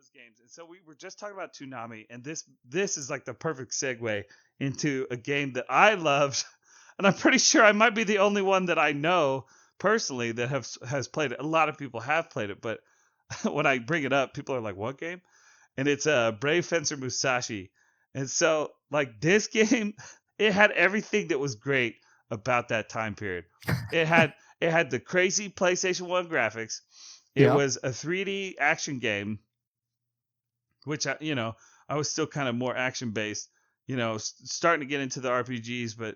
those games. And so we were just talking about Toonami, and this is like the perfect segue into a game that I loved, and I'm pretty sure I might be the only one that I know personally that has played it. A lot of people have played it, but when I bring it up, people are like, "What game?" And it's Brave Fencer Musashi. And so like this game, it had everything that was great about that time period. It had the crazy PlayStation 1 graphics. It Yeah. was a 3D action game, which I was still kind of more action based, starting to get into the RPGs, but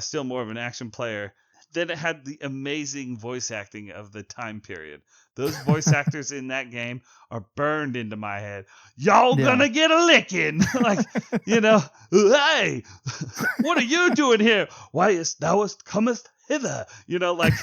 still more of an action player. Then it had the amazing voice acting of the time period. Those voice actors in that game are burned into my head. Y'all Yeah. gonna get a licking. Like, hey, what are you doing here? Why is thou comest hither? Like,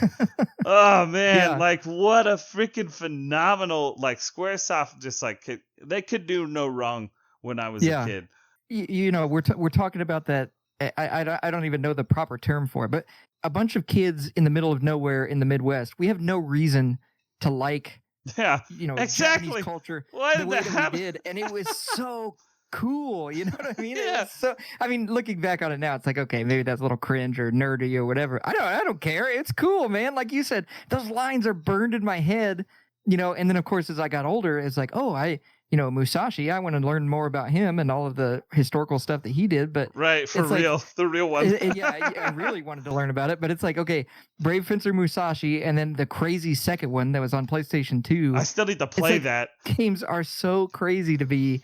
oh man, Yeah. like what a freaking phenomenal, like Squaresoft just like they could do no wrong when I was a Yeah. kid. We're talking about that. I don't even know the proper term for it, but a bunch of kids in the middle of nowhere in the Midwest, we have no reason to like, Yeah, Japanese exactly. culture Why the did way that that happen? we did. And it was so cool. You know what I mean? It Yeah. was so, I mean, looking back on it now, it's like, okay, maybe that's a little cringe or nerdy or whatever. I don't care. It's cool, man. Like you said, those lines are burned in my head, and then of course, as I got older, it's like, oh, Musashi, I want to learn more about him and all of the historical stuff that he did. But right, for it's real, like, the real one. I really wanted to learn about it. But it's like, okay, Brave Fencer Musashi, and then the crazy second one that was on PlayStation 2. I still need to play that. Games are so crazy to be.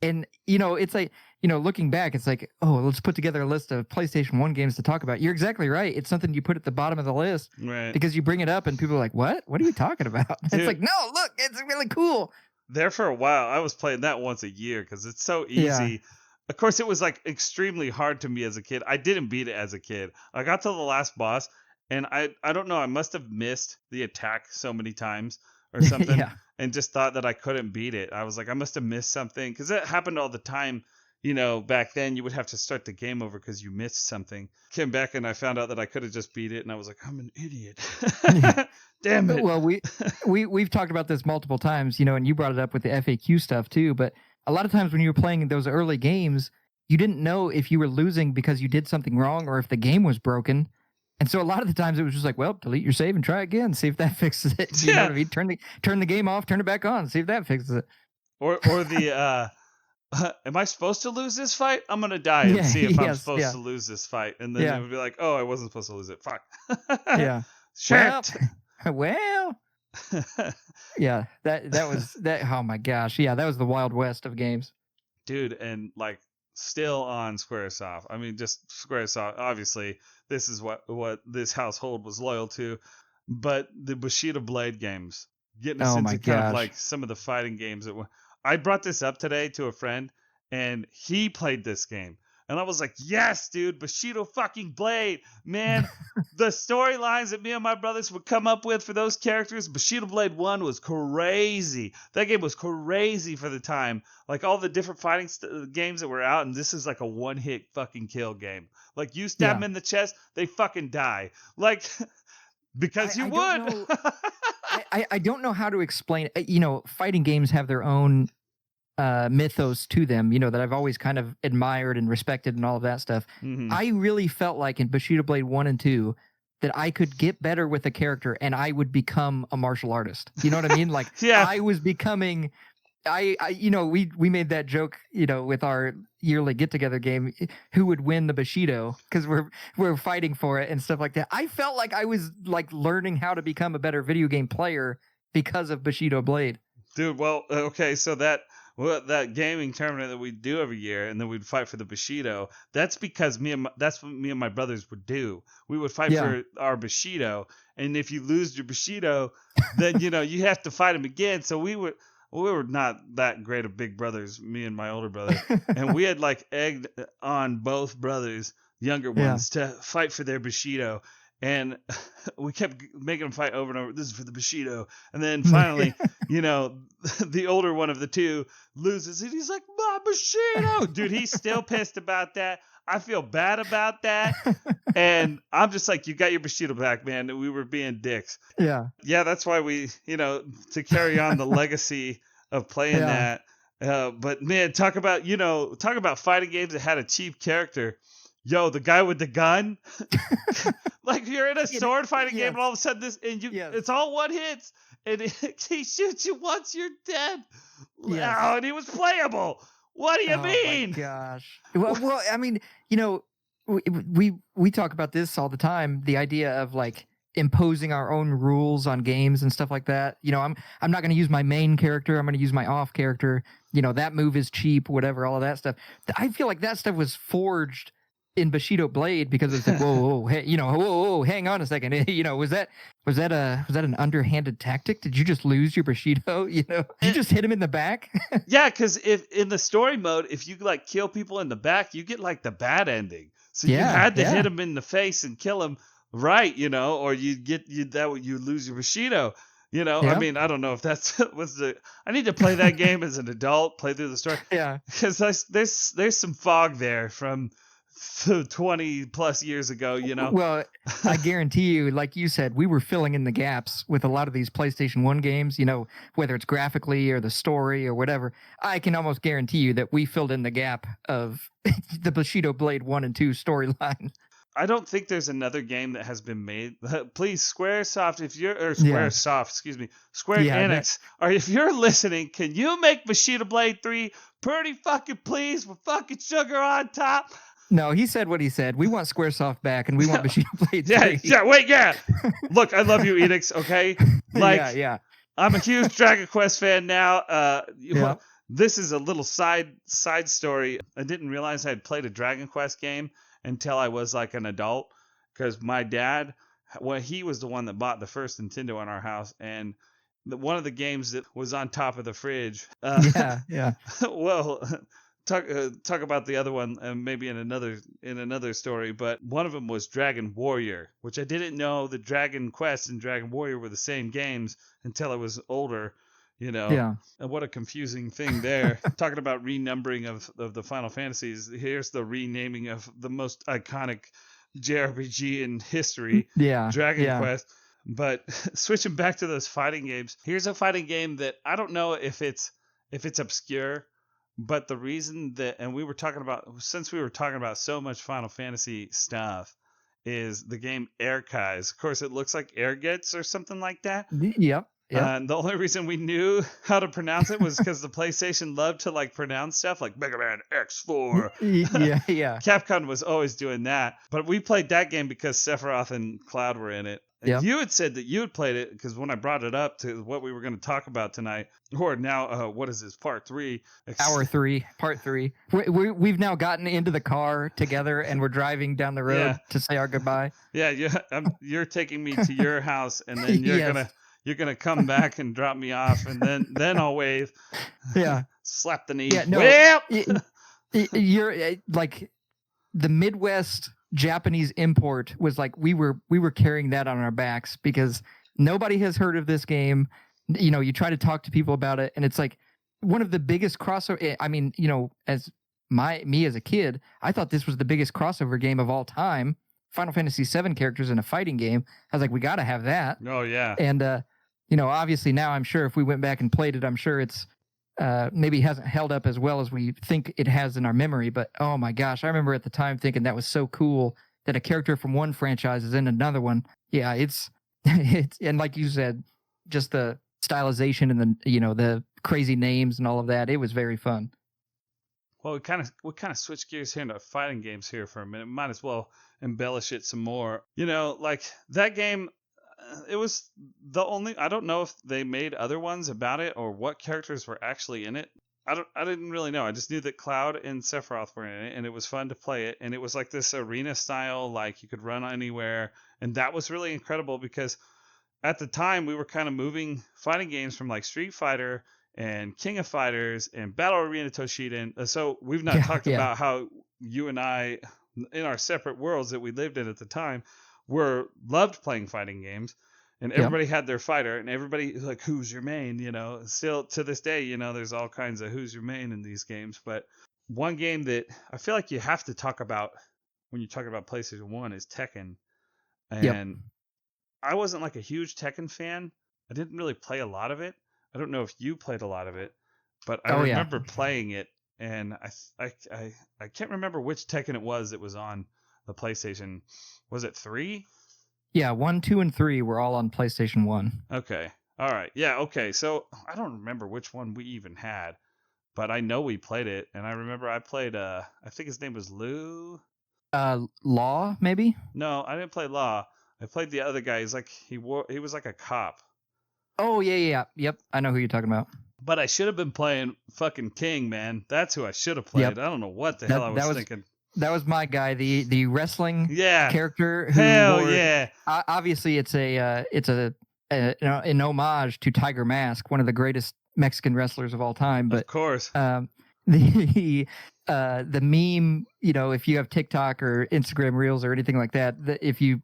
And, it's like, looking back, it's like, oh, let's put together a list of PlayStation 1 games to talk about. You're exactly right. It's something you put at the bottom of the list. Right. Because you bring it up and people are like, what? What are you talking about? It's like, no, look, it's really cool. There for a while, I was playing that once a year because it's so easy. Yeah. Of course, it was like extremely hard to me as a kid. I didn't beat it as a kid. I got to the last boss, and I don't know. I must have missed the attack so many times or something, Yeah. and just thought that I couldn't beat it. I was like, I must have missed something because it happened all the time. Back then you would have to start the game over because you missed something. Came back and I found out that I could have just beat it, and I was like, I'm an idiot. Damn it. Well, we've talked about this multiple times, and you brought it up with the FAQ stuff too. But a lot of times when you were playing those early games, you didn't know if you were losing because you did something wrong or if the game was broken. And so a lot of the times it was just like, well, delete your save and try again, see if that fixes it. You know what I mean? Turn the game off, turn it back on, see if that fixes it. Or the am I supposed to lose this fight? I'm gonna die and see if I'm supposed to lose this fight, and then it would be like, oh, I wasn't supposed to lose it. Fuck. Yeah. Shit. Well. Yeah. That was that. Oh my gosh. Yeah, that was the Wild West of games, dude. And like still on Squaresoft. I mean, just Squaresoft. Obviously, this is what this household was loyal to. But the Bushido Blade games, getting us into kind of like some of the fighting games that were. I brought this up today to a friend, and he played this game. And I was like, yes, dude, Bushido fucking Blade. Man, the storylines that me and my brothers would come up with for those characters, Bushido Blade 1 was crazy. That game was crazy for the time. Like all the different fighting games that were out, and this is like a one-hit fucking kill game. Like you stab them in the chest, they fucking die. Like, because you would. I don't know how to explain. Fighting games have their own mythos to them, that I've always kind of admired and respected and all of that stuff. Mm-hmm. I really felt like in Bushido Blade 1 and 2 that I could get better with a character and I would become a martial artist. You know what I mean? Like I was becoming. We made that joke, with our yearly get together game, who would win the Bushido, because we're fighting for it and stuff like that. I felt like I was like learning how to become a better video game player because of Bushido Blade. Dude, well, okay, so that gaming tournament that we do every year, and then we'd fight for the Bushido. That's because that's what me and my brothers would do. We would fight for our Bushido, and if you lose your Bushido, then you have to fight him again. So we were not that great of big brothers, me and my older brother, and we had like egged on both brothers, younger ones, to fight for their Bushido. And we kept making them fight over and over. This is for the Bushido. And then finally, the older one of the two loses. And he's like, my Bushido. Dude, he's still pissed about that. I feel bad about that. And I'm just like, you got your Bushido back, man. And we were being dicks. Yeah. Yeah, that's why we, to carry on the legacy of playing that. But man, talk about fighting games that had a cheap character. Yo, the guy with the gun. Like you're in a sword fighting game, and all of a sudden it's all one hits, and he shoots you once, you're dead. Yes. Oh, and he was playable. What do you mean? My gosh. Well, I mean, we talk about this all the time. The idea of like imposing our own rules on games and stuff like that. I'm not going to use my main character. I'm going to use my off character. That move is cheap, whatever, all of that stuff. I feel like that stuff was forged in Bushido Blade because it's like, whoa, hey, whoa, hang on a second. Was that an underhanded tactic? Did you just lose your Bushido? You just hit him in the back? Yeah, because if in the story mode, if you like kill people in the back, you get like the bad ending. So you had to hit him in the face and kill him, right? Or you lose your Bushido. I mean, I don't know if that's I need to play that game as an adult, play through the story. Yeah, because there's some fog there from 20 plus years ago. Well, I guarantee you, like you said, we were filling in the gaps with a lot of these PlayStation 1 games, whether it's graphically or the story or whatever. I can almost guarantee you that we filled in the gap of the Bushido Blade 1 and 2 storyline. I don't think there's another game that has been made. Please, Squaresoft, Square Enix, or if you're listening, can you make Bushido Blade 3 pretty fucking please with fucking sugar on top? No, he said what he said. We want Squaresoft back, and we want Bushido Blade 3. Yeah. Look, I love you, Enix, okay? Like, yeah. I'm a huge Dragon Quest fan now. This is a little side story. I didn't realize I had played a Dragon Quest game until I was like an adult, because my dad, he was the one that bought the first Nintendo in our house, and one of the games that was on top of the fridge. Yeah. Well, talk about the other one, maybe in another story. But one of them was Dragon Warrior, which I didn't know that Dragon Quest and Dragon Warrior were the same games until I was older. Yeah. And what a confusing thing there. Talking about renumbering of the Final Fantasies, here's the renaming of the most iconic JRPG in history, Dragon Quest. But switching back to those fighting games, here's a fighting game that I don't know if it's obscure, but the reason that, and we were talking about so much Final Fantasy stuff, is the game Airkais. Of course, it looks like Airgets or something like that. Yep. And the only reason we knew how to pronounce it was because the PlayStation loved to like pronounce stuff like Mega Man X4. Yeah. Capcom was always doing that. But we played that game because Sephiroth and Cloud were in it. Yep. You had said that you had played it because when I brought it up to what we were going to talk about tonight, or now, what is this, part 3? Hour 3, part 3. We've now gotten into the car together and we're driving down the road to say our goodbye. Yeah, you're taking me to your house, and then you're gonna come back and drop me off, and then I'll wave. Yeah. Slap the knee. Yeah, no, you're like the Midwest Japanese import was like we were carrying that on our backs because nobody has heard of this game. You try to talk to people about it, and it's like one of the biggest crossover. I mean, as me as a kid, I thought this was the biggest crossover game of all time. Final Fantasy VII characters in a fighting game. I was like, we got to have that. Oh yeah. And obviously now I'm sure if we went back and played it, I'm sure it's maybe hasn't held up as well as we think it has in our memory. But oh my gosh, I remember at the time thinking that was so cool that a character from one franchise is in another one. Yeah, it's and like you said, just the stylization and the crazy names and all of that. It was very fun. Well, we kind of switch gears here into fighting games here for a minute. Might as well embellish it some more. Like that game, it was the only. I don't know if they made other ones about it or what characters were actually in it. I didn't really know. I just knew that Cloud and Sephiroth were in it, and it was fun to play it. And it was like this arena style, like you could run anywhere, and that was really incredible because at the time we were kind of moving fighting games from like Street Fighter and King of Fighters and Battle Arena Toshinden. So we've not talked about how you and I, in our separate worlds that we lived in at the time, loved playing fighting games, and everybody had their fighter, and everybody like, who's your main? Still to this day, there's all kinds of who's your main in these games. But one game that I feel like you have to talk about when you talk about PlayStation 1 is Tekken. And I wasn't like a huge Tekken fan. I didn't really play a lot of it. I don't know if you played a lot of it, but I remember playing it, and I can't remember which Tekken it was that was on the PlayStation. Was it 3? Yeah, 1, 2, and 3 were all on PlayStation 1. Okay. All right. Yeah, okay. So I don't remember which one we even had, but I know we played it, and I remember I played I think his name was Lou. Law, maybe? No, I didn't play Law. I played the other guy. He was like a cop. Oh, yeah. Yep, I know who you're talking about. But I should have been playing fucking King, man. That's who I should have played. Yep. I don't know what the hell I was thinking. That was my guy, the wrestling character. Hell obviously, it's an homage to Tiger Mask, one of the greatest Mexican wrestlers of all time. But of course, the meme, if you have TikTok or Instagram Reels or anything like that, if you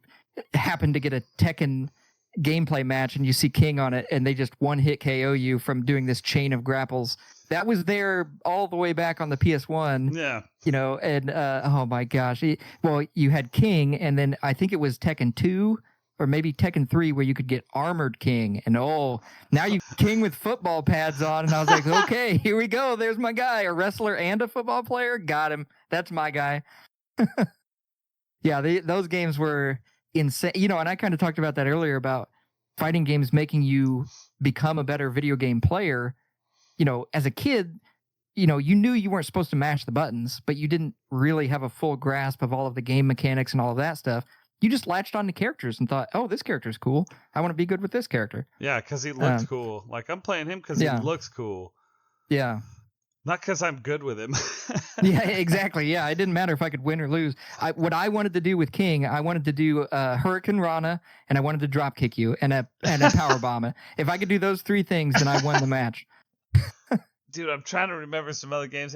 happen to get a Tekken gameplay match and you see King on it and they just one hit KO you from doing this chain of grapples, that was there all the way back on the PS1. Yeah. And oh my gosh. You had King, and then I think it was Tekken 2 or maybe Tekken 3 where you could get Armored King. And now you King with football pads on. And I was like, okay, here we go. There's my guy, a wrestler and a football player. Got him. That's my guy. Yeah, those games were insane. And I kind of talked about that earlier about fighting games making you become a better video game player. As a kid, you knew you weren't supposed to mash the buttons, but you didn't really have a full grasp of all of the game mechanics and all of that stuff. You just latched on to characters and thought, oh, this character's cool. I want to be good with this character. Yeah, because he looks cool. Like, I'm playing him because he looks cool. Yeah. Not because I'm good with him. Yeah, exactly. Yeah, it didn't matter if I could win or lose. What I wanted to do with King, I wanted to do Hurricane Rana, and I wanted to drop kick you and a power bomb. If I could do those 3 things, then I won the match. Dude, I'm trying to remember some other games.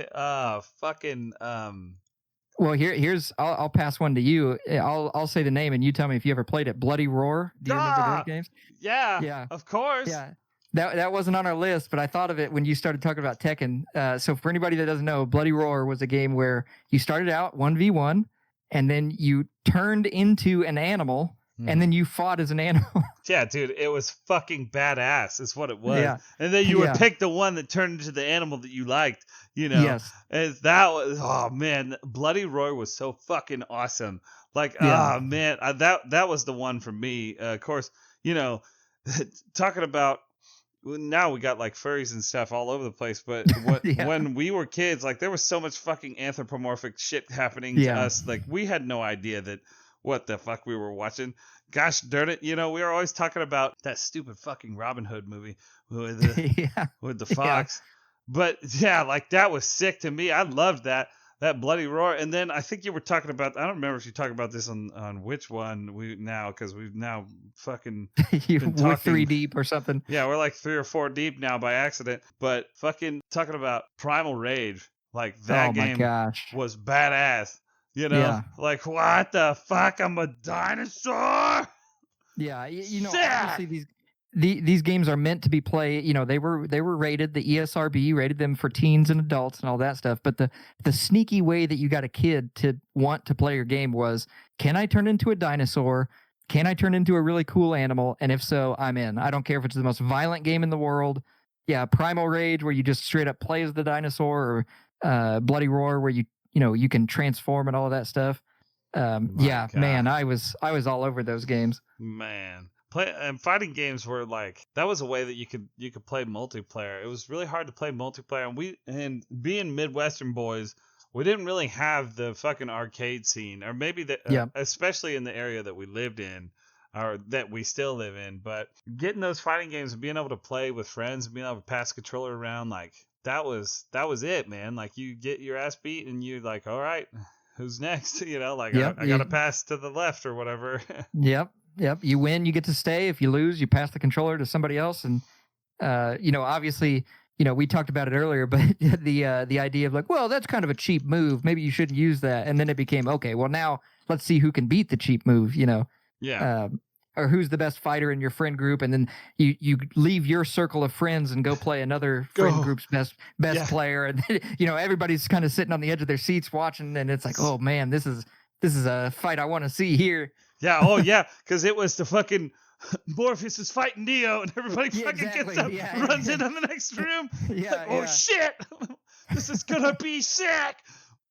Well, here's I'll pass one to you. I'll say the name and you tell me if you ever played it. Bloody Roar. Do you remember those games? Yeah. Of course. Yeah. That wasn't on our list, but I thought of it when you started talking about Tekken. So for anybody that doesn't know, Bloody Roar was a game where you started out 1v1 and then you turned into an animal. And then you fought as an animal. Yeah, dude, it was fucking badass is what it was. Yeah. And then you would pick the one that turned into the animal that you liked, Yes. And that was, oh man, Bloody Roar was so fucking awesome. Like, oh man, that was the one for me. Of course, talking about, now we got like furries and stuff all over the place, but when we were kids, like there was so much fucking anthropomorphic shit happening to us. Like we had no idea that what the fuck we were watching. Gosh darn it, we were always talking about that stupid fucking Robin Hood movie with the fox. But yeah, like that was sick to me. I loved that Bloody Roar. And then I think you were talking about, I don't remember if you talking about this on which one because we've now fucking we're 3 deep or something. Yeah, we're like 3 or 4 deep now by accident. But fucking talking about Primal Rage, like that game was badass. Like, what the fuck? I'm a dinosaur? Yeah, obviously these games are meant to be played. They were rated, the ESRB rated them for teens and adults and all that stuff. But the sneaky way that you got a kid to want to play your game was, can I turn into a dinosaur? Can I turn into a really cool animal? And if so, I'm in. I don't care if it's the most violent game in the world. Yeah, Primal Rage, where you just straight up play as the dinosaur, or Bloody Roar, where you can transform and all of that stuff. Man, I was all over those games. Man, fighting games were like, that was a way that you could play multiplayer. It was really hard to play multiplayer, and being Midwestern boys, we didn't really have the fucking arcade scene, or maybe especially in the area that we lived in, or that we still live in. But getting those fighting games and being able to play with friends, and being able to pass the controller around, like that was it, man. Like you get your ass beat and you're like, all right, who's next? I got to pass to the left or whatever. Yep. You win, you get to stay. If you lose, you pass the controller to somebody else. And, obviously, we talked about it earlier, but the idea of like, well, that's kind of a cheap move. Maybe you shouldn't use that. And then it became, okay, well, now let's see who can beat the cheap move, Yeah. Or who's the best fighter in your friend group, and then you leave your circle of friends and go play another friend group's best player, and then, everybody's kind of sitting on the edge of their seats watching, and it's like, oh man, this is a fight I want to see here. Yeah, oh yeah, because it was the fucking Morpheus is fighting Neo, and everybody fucking gets up, runs into the next room. Oh shit, this is gonna be sick.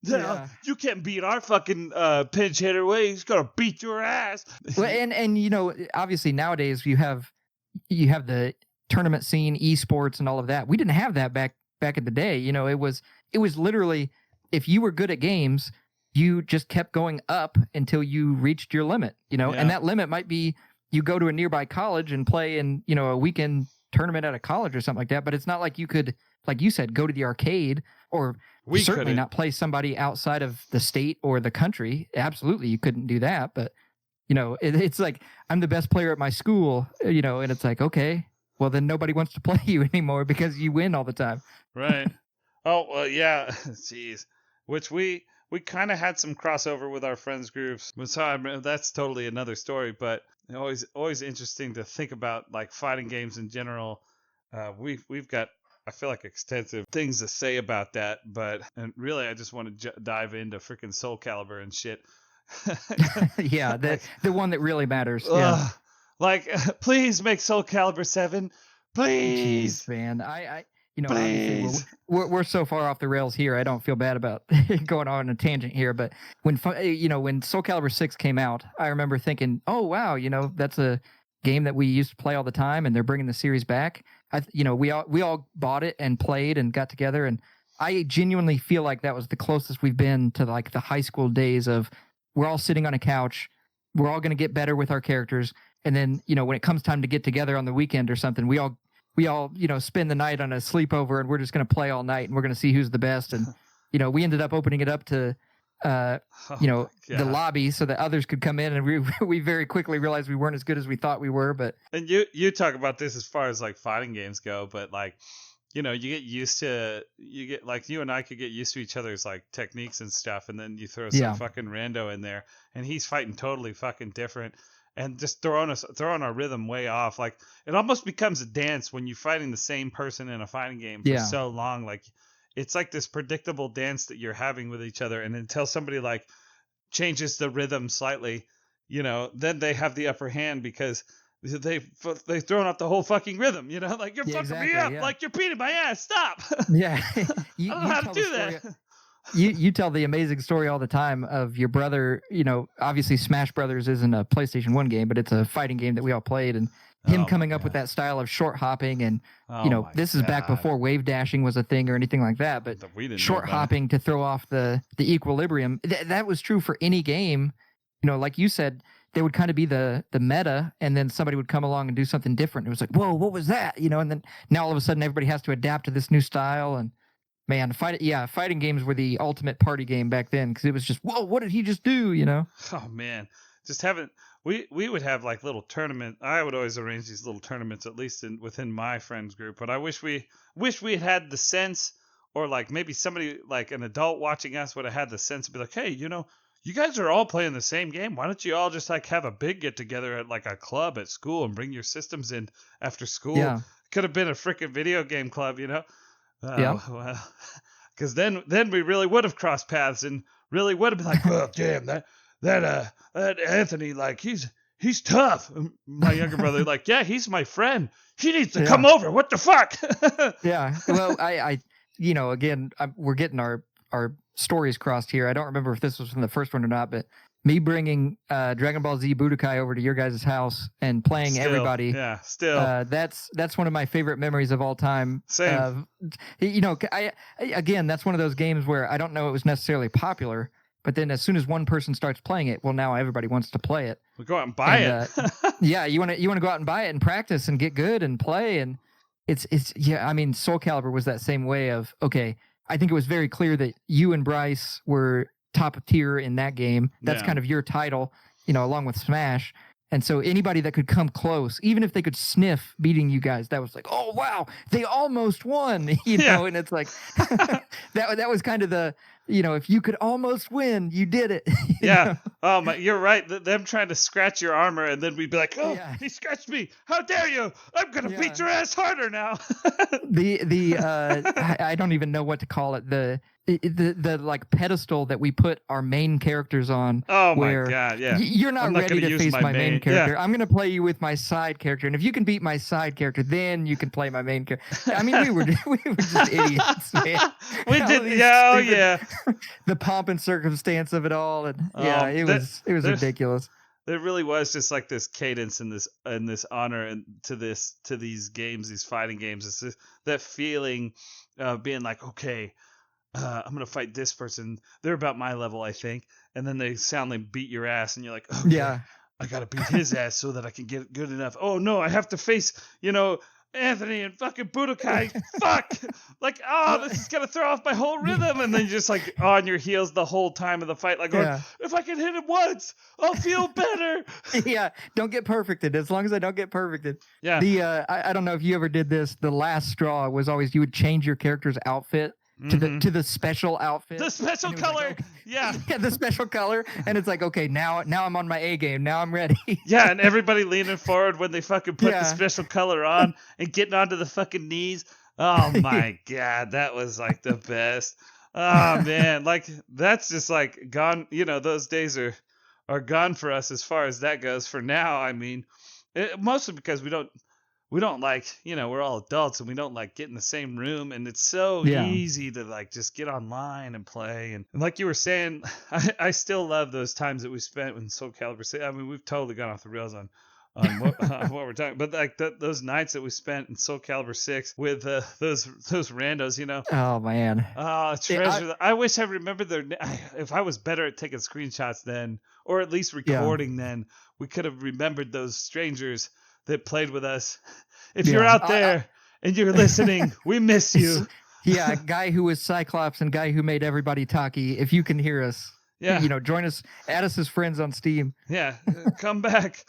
You can't beat our fucking pinch hitter. Way he's gonna beat your ass. Well, and you know, obviously nowadays you have the tournament scene, esports, and all of that. We didn't have that back in the day. You know, it was literally, if you were good at games, you just kept going up until you reached your limit. You know, and that limit might be you go to a nearby college and play in, you know, a weekend tournament at a college or something like that. But it's not like you could, like you said, go to the arcade, or certainly not play somebody outside of the state or the country. Absolutely, you couldn't do that. But, you know, it's like, I'm the best player at my school, you know, and it's like, okay, well, then nobody wants to play you anymore because you win all the time. Right. Oh, well, yeah. Jeez. Which we kind of had some crossover with our friends groups. So that's totally another story, but always interesting to think about, like, fighting games in general. We've got, I feel like, extensive things to say about that, and really I just want to dive into freaking Soul Calibur and shit. Yeah, the one that really matters. Yeah. Like, please make Soul Calibur 7, please. Jeez, man. I you know, please. We're so far off the rails here. I don't feel bad about going on a tangent here, but when Soul Calibur 6 came out, I remember thinking, oh wow, you know, that's a game that we used to play all the time, and they're bringing the series back. We all bought it and played and got together, and I genuinely feel like that was the closest we've been to, like, the high school days of, we're all sitting on a couch, we're all going to get better with our characters, and then, you know, when it comes time to get together on the weekend or something, we all you know, spend the night on a sleepover, and we're just going to play all night, and we're going to see who's the best. And, you know, we ended up opening it up to you know, the lobby so that others could come in, and we very quickly realized we weren't as good as we thought we were. But and you talk about this as far as, like, fighting games go, but, like, you know, you get like, you and I could get used to each other's, like, techniques and stuff, and then you throw some fucking rando in there, and he's fighting totally fucking different, and just throwing our rhythm way off. Like, it almost becomes a dance when you're fighting the same person in a fighting game for so long. Like, it's like this predictable dance that you're having with each other, and until somebody, like, changes the rhythm slightly, you know, then they have the upper hand because they've thrown out the whole fucking rhythm, you know, like, you're fucking me up, like, you're beating my ass, stop. Yeah. I don't know how to do that. You tell the amazing story all the time of your brother. You know, obviously Smash Brothers isn't a PlayStation 1 game, but it's a fighting game that we all played, and him coming up with that style of short hopping, and you know, this is back before wave dashing was a thing or anything like that, but short hopping to throw off the equilibrium. That was true for any game. You know, like you said, there would kind of be the meta, and then somebody would come along and do something different. It was like, whoa, what was that? You know, and then now all of a sudden everybody has to adapt to this new style. And man, fighting games were the ultimate party game back then, because it was just, whoa, what did he just do? You know? Oh man, just having we would have, like, little tournament. I would always arrange these little tournaments, at least within my friends group. But I wish we had the sense, or, like, maybe somebody, like an adult watching us, would have had the sense to be like, hey, you know, you guys are all playing the same game. Why don't you all just, like, have a big get together at, like, a club at school and bring your systems in after school? Yeah. Could have been a freaking video game club, you know? Well, because then we really would have crossed paths and really would have been like, well, damn, that Anthony, like, he's tough. My younger brother, like, yeah, he's my friend. He needs to come over. What the fuck? Yeah. Well, I you know, again, we're getting our stories crossed here. I don't remember if this was from the first one or not, but me bringing Dragon Ball Z Budokai over to your guys' house and playing everybody. Yeah, still. That's one of my favorite memories of all time. Same. You know, again, that's one of those games where I don't know it was necessarily popular, but then as soon as one person starts playing it, well, now everybody wants to play it. We go out and buy it. Yeah, you want to go out and buy it and practice and get good and play, and it's I mean, Soul Calibur was that same way of, okay, I think it was very clear that you and Bryce were top tier in that game. That's kind of your title, you know, along with Smash. And so anybody that could come close, even if they could sniff beating you guys, that was like, oh wow, they almost won, you know. And it's like that was kind of the if you could almost win, you did it. Yeah. Oh my, you're right. Them trying to scratch your armor, and then we'd be like, "Oh, he scratched me! How dare you! I'm gonna beat your ass harder now." I don't even know what to call it. The like pedestal that we put our main characters on. Oh my god, yeah. You're not ready to face my main character. I'm gonna play you with my side character, and if you can beat my side character, then you can play my main character. I mean, we were just idiots, man. We did, yeah. The pomp and circumstance of it all, and it was ridiculous. There really was just like this cadence and this honor and to these games, these fighting games. It's that feeling of being like, okay, I'm gonna fight this person. They're about my level, I think, and then they soundly beat your ass, and you're like, okay, I gotta beat his ass so that I can get good enough. Oh no, I have to face, Anthony and fucking Budokai. Fuck! Like, this is gonna throw off my whole rhythm, and then you're just like on your heels the whole time of the fight, like, going, if I can hit him once, I'll feel better. Yeah, don't get perfected. As long as I don't get perfected. Yeah. I don't know if you ever did this. The last straw was always you would change your character's outfit to the special outfit. The special color. Like, okay. Yeah, the special color. And it's like, okay, now I'm on my A game. Now I'm ready. Yeah, and everybody leaning forward when they fucking put the special color on and getting onto the fucking knees. Oh my god, that was like the best. Oh man, like that's just like gone. Those days are gone for us as far as that goes. For now, I mean, mostly because we don't like, we're all adults and we don't like get in the same room, and it's so easy to like just get online and play. And like you were saying, I still love those times that we spent in Soul Calibur 6. I mean, we've totally gone off the rails on what we're talking, but like those nights that we spent in Soul Calibur 6 with those randos, Oh man. Treasure. I wish I remembered if I was better at taking screenshots then, or at least recording then, we could have remembered those strangers that played with us. If you're out there and you're listening, we miss you. Yeah, guy who was Cyclops and guy who made everybody talkie. If you can hear us, join us, add us as friends on Steam. Yeah, come back.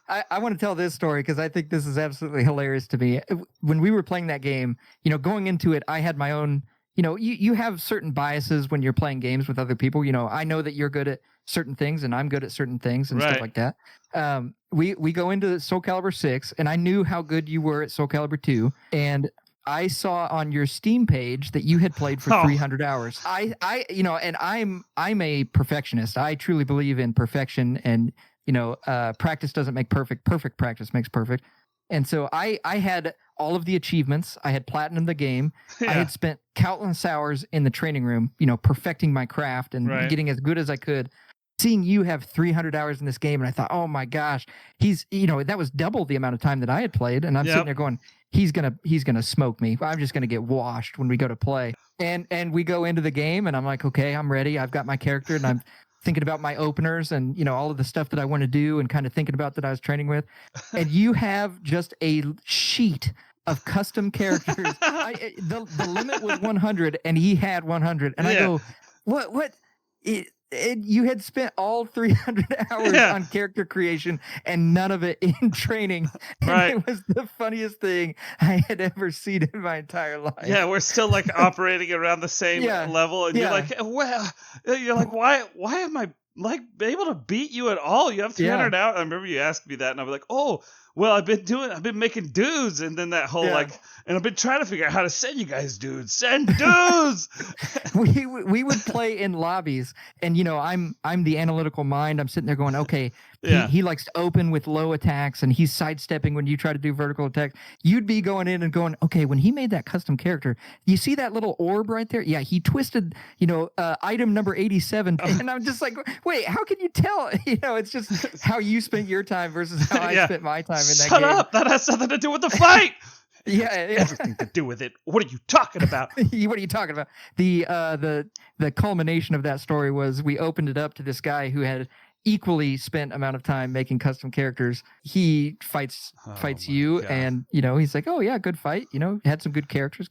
I want to tell this story because I think this is absolutely hilarious to me. When we were playing that game, going into it, I had my own. You have certain biases when you're playing games with other people. I know that you're good at certain things and I'm good at certain things and stuff like that. We go into Soul Calibur 6 and I knew how good you were at Soul Calibur 2, and I saw on your Steam page that you had played for 300 hours. And I'm a perfectionist. I truly believe in perfection, and practice doesn't make perfect. Perfect practice makes perfect. And so I had all of the achievements. I had platinumed the game. I had spent countless hours in the training room, perfecting my craft and getting as good as I could. Seeing you have 300 hours in this game, and I thought, oh my gosh, he's, that was double the amount of time that I had played. And I'm sitting there going, he's gonna smoke me. I'm just gonna get washed when we go to play. And we go into the game, and I'm like, okay, I'm ready. I've got my character, and I'm thinking about my openers and all of the stuff that I want to do, and kind of thinking about that I was training with. And you have just a sheet of custom characters. The limit was 100, and he had 100. And I go, what? You had spent all 300 hours on character creation and none of it in training. And it was the funniest thing I had ever seen in my entire life. Yeah, we're still like operating around the same level, and you're like, well, why am I like able to beat you at all? You have 300 hours. I remember you asked me that, and I was like, oh, well, I've been making dudes, and then that whole and I've been trying to figure out how to send you guys dudes. Send dudes. we would play in lobbies, and I'm the analytical mind. I'm sitting there going, okay, he likes to open with low attacks, and he's sidestepping when you try to do vertical attacks. You'd be going in and going, okay, when he made that custom character, you see that little orb right there? Yeah, he twisted, item number 87, and I'm just like, wait, how can you tell? It's just how you spent your time versus how I spent my time in that game. Shut up! That has something to do with the fight. Everything to do with it. What are you talking about? What are you talking about? The culmination of that story was we opened it up to this guy who had equally spent amount of time making custom characters. He fights you, God. And he's like, oh yeah, good fight. Had some good characters.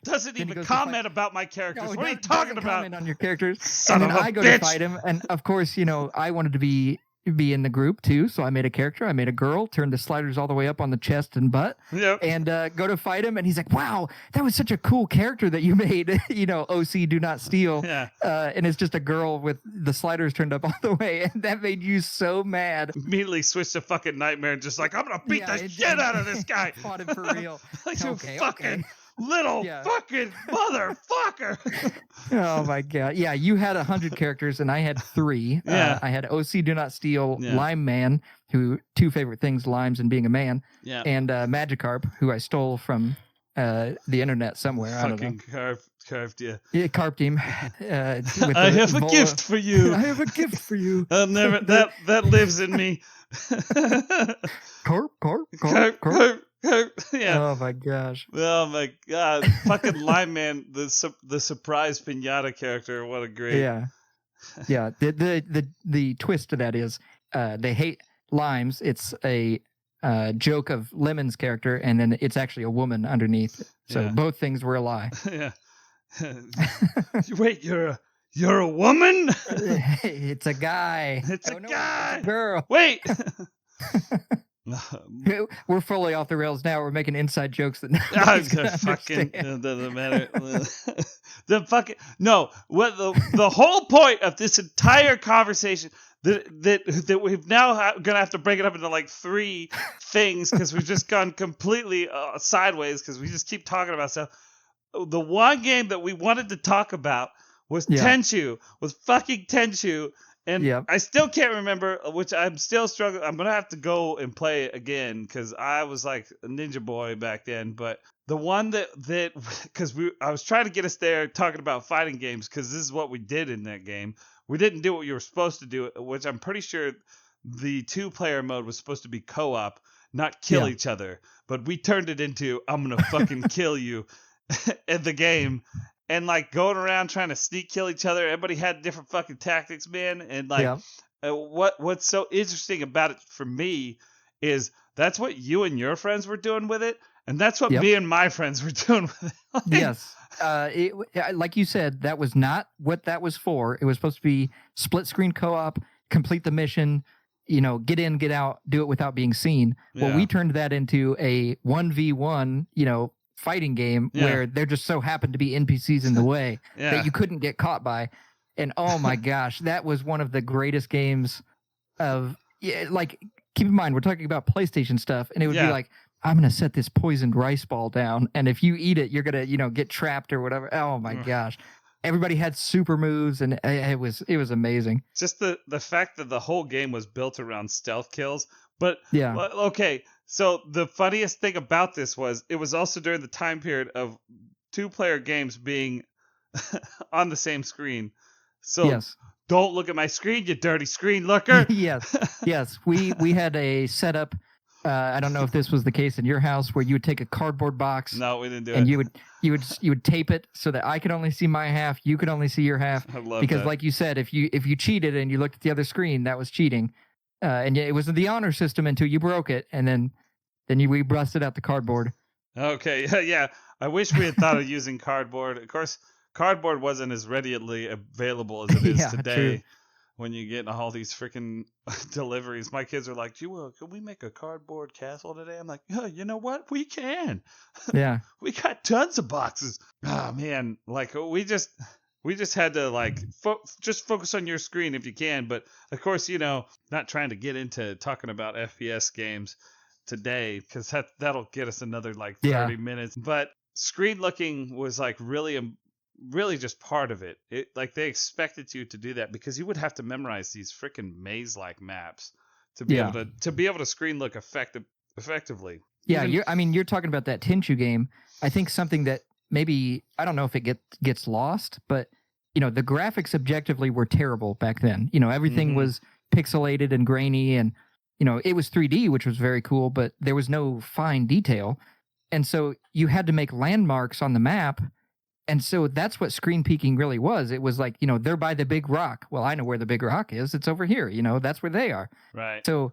Doesn't even comment about my characters. What are you talking about? Comment on your characters. Son and then of a I go bitch. to fight him, and of course, I wanted to be be in the group too. So I made a character. I made a girl, turned the sliders all the way up on the chest and butt, and go to fight him. And he's like, "Wow, that was such a cool character that you made." OC Do Not Steal. Yeah. And it's just a girl with the sliders turned up all the way, and that made you so mad. Immediately switched to fucking Nightmare, and just like, I'm gonna beat the shit out of this guy. Fought him for real. Like, you fucking little fucking motherfucker. Oh my god. Yeah, you had 100 characters and I had 3. Yeah. I had OC Do Not Steal, Lime Man, who 2 favorite things, limes and being a man. Yeah. And Magikarp, who I stole from the internet somewhere. Fucking carved you. Yeah, carped him. I have a gift for you. I have a gift for you. I'll never that lives in me. Carp. Yeah. Oh my gosh. Oh my god. Fucking Lime Man, the surprise pinata character. What a great. Yeah. Yeah. The twist to that is they hate limes. It's a joke of Lemon's character, and then it's actually a woman underneath. So both things were a lie. Yeah. Wait, you're a woman? It's a guy. It's a guy. It's a girl. Wait. We're fully off the rails now. We're making inside jokes that doesn't matter. The fucking no. What the whole point of this entire conversation that we've now gonna have to break it up into like 3 things because we've just gone completely sideways because we just keep talking about stuff. The one game that we wanted to talk about was Tenchu, was fucking Tenchu. And I still can't remember, which I'm still struggling. I'm going to have to go and play it again because I was like a ninja boy back then. But the one that because I was trying to get us there talking about fighting games because this is what we did in that game. We didn't do what you were supposed to do, which I'm pretty sure the 2-player mode was supposed to be co-op, not kill each other. But we turned it into, I'm going to fucking kill you in the game. And like going around trying to sneak kill each other. Everybody had different fucking tactics, man. And like, what's so interesting about it for me is that's what you and your friends were doing with it, and that's what me and my friends were doing with it. Like, yes, like you said, that was not what that was for. It was supposed to be split screen co-op, complete the mission. Get in, get out, do it without being seen. Well, we turned that into a 1v1. Fighting game where there just so happened to be NPCs in the way that you couldn't get caught by. And oh my gosh, that was one of the greatest games of like, keep in mind, we're talking about PlayStation stuff, and it would be like, I'm going to set this poisoned rice ball down, and if you eat it, you're going to, get trapped or whatever. Oh my gosh. Everybody had super moves, and it was amazing. Just the fact that the whole game was built around stealth kills. But okay, so the funniest thing about this was it was also during the time period of 2-player games being on the same screen. So don't look at my screen, you dirty screen looker. Yes. We had a setup. I don't know if this was the case in your house where you would take a cardboard box. No, we didn't do it. And you would tape it so that I could only see my half, you could only see your half. I love because that. Like you said, if you cheated and you looked at the other screen, that was cheating. And it was the honor system until you broke it, and then we busted out the cardboard. Okay, yeah. I wish we had thought of using cardboard. Of course, cardboard wasn't as readily available as it is today. True. When you get all these freaking deliveries. My kids are like, can we make a cardboard castle today? I'm like, you know what? We can. Yeah. We got tons of boxes. Oh, man. Like, we just had to like just focus on your screen if you can. But of course, not trying to get into talking about FPS games today because that'll get us another like 30 minutes. But screen looking was like really just part of it. Like they expected you to do that because you would have to memorize these freaking maze-like maps to be able to screen look effectively. Yeah, you're talking about that Tenchu game. I think something that maybe I don't know if it gets lost, but the graphics objectively were terrible back then. Everything was pixelated and grainy, and it was 3D, which was very cool, but there was no fine detail, and so you had to make landmarks on the map. And so that's what screen peeking really was. It was like, they're by the big rock. Well, I know where the big rock is. It's over here. That's where they are. Right. So,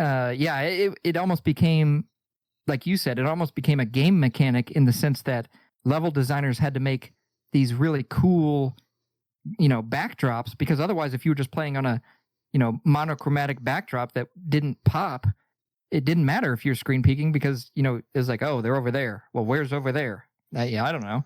it almost became, like you said, it almost became a game mechanic in the sense that level designers had to make these really cool, backdrops, because otherwise, if you were just playing on a monochromatic backdrop that didn't pop, it didn't matter if you're screen peeking because, it's like, oh, they're over there. Well, where's over there? I don't know.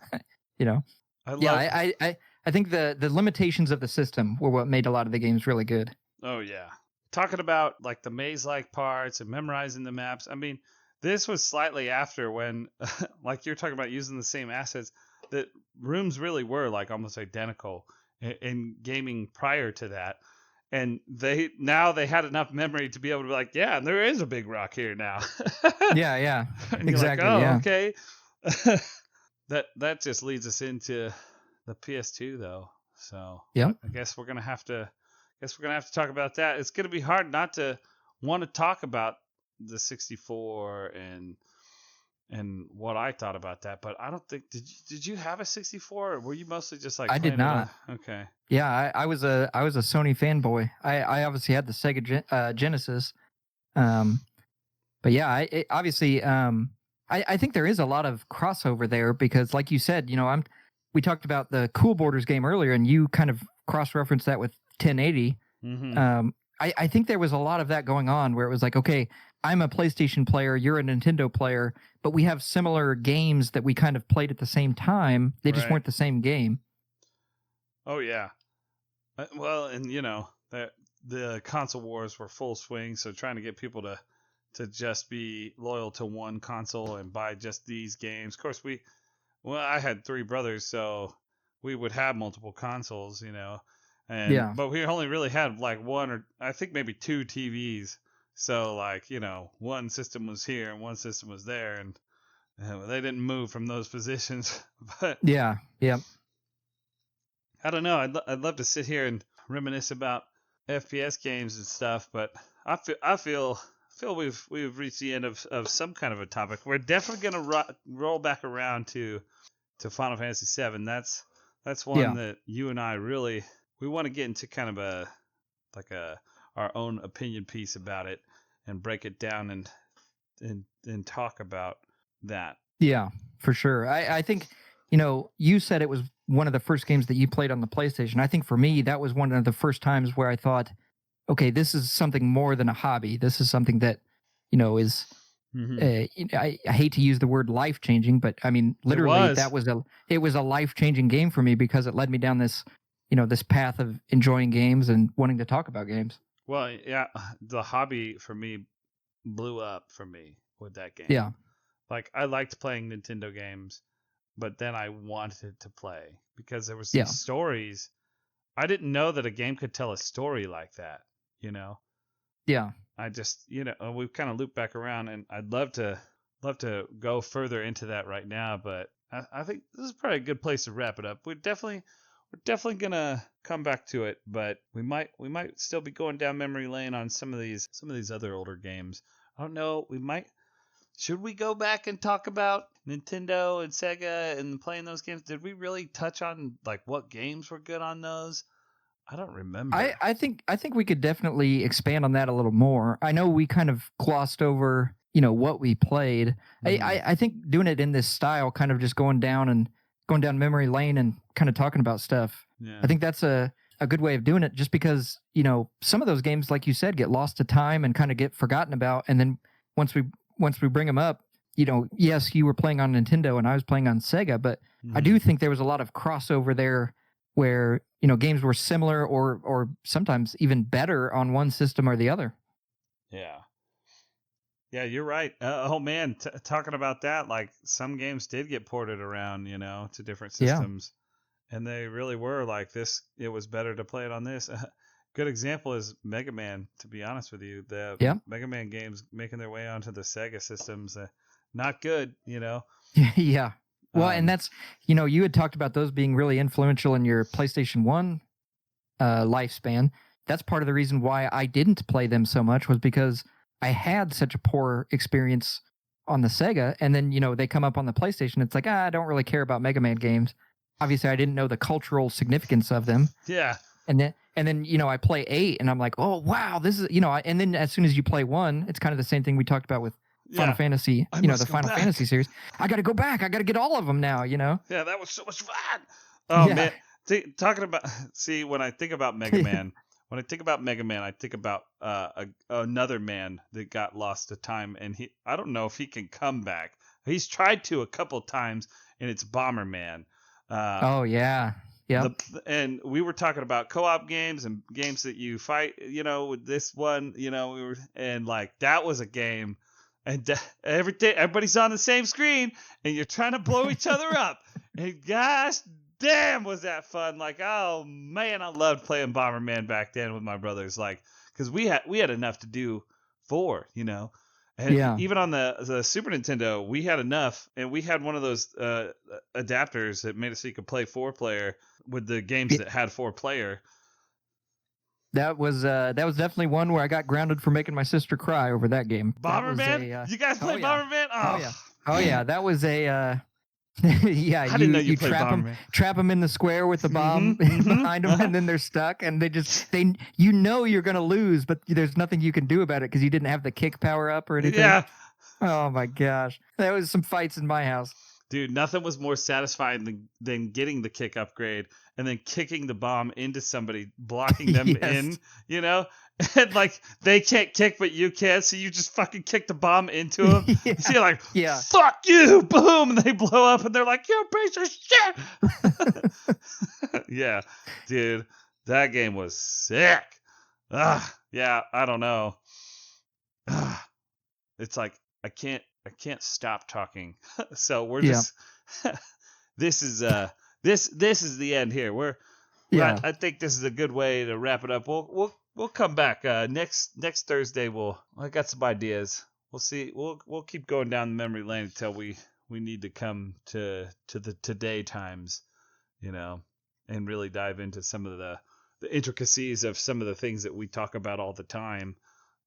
I think the limitations of the system were what made a lot of the games really good. Oh, yeah. Talking about like the maze-like parts and memorizing the maps. I mean, this was slightly after when, like you're talking about using the same assets, that rooms really were like almost identical in gaming prior to that. And they had enough memory to be able to be like, yeah, there is a big rock here now. Yeah. And exactly. You're like, oh, okay. that just leads us into the PS2 though. So yeah, I guess we're gonna have to talk about that. It's gonna be hard not to want to talk about the 64 and what I thought about that, but I don't think did you have a 64 or were you mostly just like I did not. Okay. Yeah, I was a Sony fanboy. I obviously had the Sega Genesis. But yeah, I think there is a lot of crossover there because like you said, we talked about the Cool Borders game earlier and you kind of cross-referenced that with 1080. Mm-hmm. I think there was a lot of that going on where it was like, okay, I'm a PlayStation player, you're a Nintendo player, but we have similar games that we kind of played at the same time. They just weren't the same game. Oh, yeah. Well, and the console wars were full swing, so trying to get people to just be loyal to one console and buy just these games. Of course, I had 3 brothers, so we would have multiple consoles, but we only really had like one or I think maybe 2 TVs. So like, one system was here and one system was there, and they didn't move from those positions. But yeah. I don't know. I'd love to sit here and reminisce about FPS games and stuff, but I feel we've reached the end of some kind of a topic. We're definitely gonna roll back around to Final Fantasy VII. That's one that you and I really we want to get into kind of our own opinion piece about it and break it down and talk about that. Yeah, for sure. I think you said it was one of the first games that you played on the PlayStation. I think for me, that was one of the first times where I thought, okay, this is something more than a hobby. This is something that, is, I hate to use the word life-changing, but I mean, literally it was a life-changing game for me because it led me down this, this path of enjoying games and wanting to talk about games. Well, yeah, the hobby for me blew up for me with that game. Yeah. Like I liked playing Nintendo games, but then I wanted to play because there was these stories. I didn't know that a game could tell a story like that, Yeah. I just, we've kind of looped back around, and I'd love to go further into that right now, but I think this is probably a good place to wrap it up. We're definitely gonna come back to it, but we might still be going down memory lane on some of these other older games. I don't know. Should we go back and talk about Nintendo and Sega and playing those games? Did we really touch on like what games were good on those? I don't remember. I think we could definitely expand on that a little more. I know we kind of glossed over, what we played. I think doing it in this style, kind of just going down memory lane and kind of talking about stuff. Yeah. I think that's a good way of doing it just because, some of those games, like you said, get lost to time and kind of get forgotten about. And then once we bring them up, yes, you were playing on Nintendo and I was playing on Sega, but I do think there was a lot of crossover there where, games were similar or sometimes even better on one system or the other. Yeah. Yeah, you're right. Oh man, talking about that, like some games did get ported around, to different systems. Yeah. And they really were like this. It was better to play it on this. Good example is Mega Man, to be honest with you. The Mega Man games making their way onto the Sega systems, not good, Yeah. Well, and that's, you had talked about those being really influential in your PlayStation 1 lifespan. That's part of the reason why I didn't play them so much was because I had such a poor experience on the Sega. And then, they come up on the PlayStation. It's like, I don't really care about Mega Man games. Obviously, I didn't know the cultural significance of them. Yeah. And then, I play 8 and I'm like, oh, wow, this is, and then as soon as you play 1, it's kind of the same thing we talked about with Final Fantasy, the Final Fantasy series. I got to go back. I got to get all of them now, Yeah, that was so much fun. Oh, man. When I think about Mega Man, when I think about Mega Man, I think about another man that got lost to time, and I don't know if he can come back. He's tried to a couple times, and it's Bomberman. Oh yeah, yeah. And we were talking about co-op games and games that you fight. With this one, and like that was a game, and everybody's on the same screen, and you're trying to blow each other up. And gosh damn, was that fun! Like, oh man, I loved playing Bomberman back then with my brothers. Like, because we had enough to do 4, And even on the Super Nintendo, we had enough, and we had one of those adapters that made it so you could play 4-player with the games that had 4-player. That was definitely one where I got grounded for making my sister cry over that game. Bomberman? You guys play Bomberman? Oh yeah, that was a. Yeah, I didn't know you trap them in the square with the bomb behind them, and then they're stuck, and you're gonna lose, but there's nothing you can do about it because you didn't have the kick power up or anything. Yeah. Oh my gosh, there was some fights in my house. Dude, nothing was more satisfying than getting the kick upgrade and then kicking the bomb into somebody, blocking them in, And like they can't kick, but you can, so you just fucking kick the bomb into them. So you're like, fuck you, boom, and they blow up, and they're like, you piece of shit. Yeah, dude, that game was sick. Yeah, I don't know. It's like I can't stop talking. So we're just this is the end here. I think this is a good way to wrap it up. We'll come back next Thursday. I got some ideas. We'll see. We'll keep going down the memory lane until we need to come to the today times, and really dive into some of the intricacies of some of the things that we talk about all the time.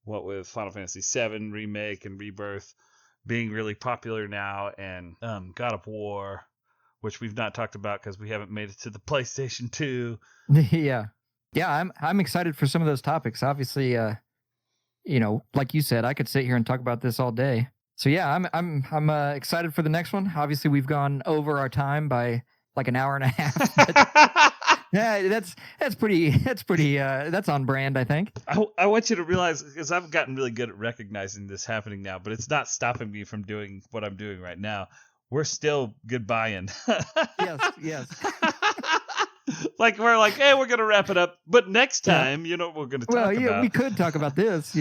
What with Final Fantasy VII Remake and Rebirth being really popular now, and God of War, which we've not talked about because we haven't made it to the PlayStation 2. Yeah, I'm excited for some of those topics. Obviously, like you said, I could sit here and talk about this all day. So yeah, I'm excited for the next one. Obviously, we've gone over our time by like an hour and a half. But yeah, that's on brand, I think. I want you to realize, because I've gotten really good at recognizing this happening now, but it's not stopping me from doing what I'm doing right now. We're still goodbying. Yes. Like we're like, hey, we're gonna wrap it up, but next time, we're gonna talk about. Well, yeah, we could talk about this,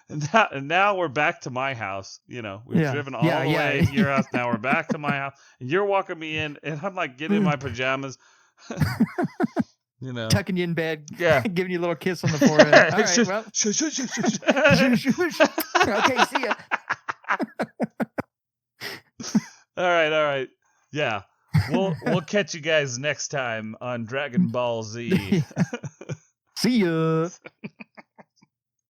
And now we're back to my house. We've driven all the way to your house. Now we're back to my house, and you're walking me in, and I'm like getting in my pajamas. Tucking you in bed, giving you a little kiss on the forehead. All right, well, shush. Okay, see ya. All right. Yeah, we'll catch you guys next time on Dragon Ball Z. See ya.